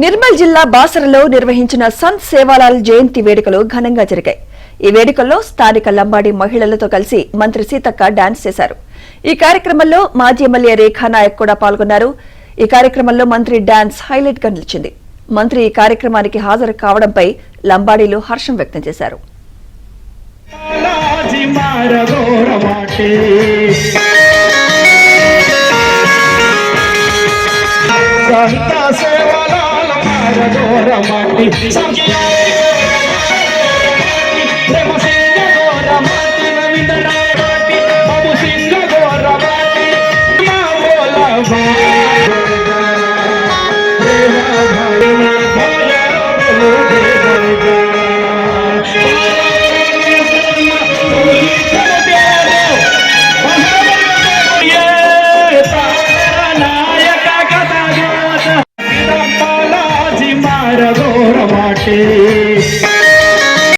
నిర్మల్ జిల్లా బాసరలో నిర్వహించిన సంత్ సేవాలాల్ జయంతి వేడుకలు ఘనంగా జరిగాయి. ఈ వేడుకల్లో స్థానిక లంబాడి మహిళలతో కలిసి మంత్రి సీతక్క డాన్స్ చేశారు. ఈ కార్యక్రమంలో మాజీ ఎమ్మెల్యే రేఖా నాయక్ కూడా పాల్గొన్నారు. ఈ కార్యక్రమంలో మంత్రి డాన్స్ హైలైట్ గా నిలిచింది. మంత్రి ఈ కార్యక్రమానికి హాజరు కావడంపై లంబాడీలు హర్షం వ్యక్తం చేశారు. Mara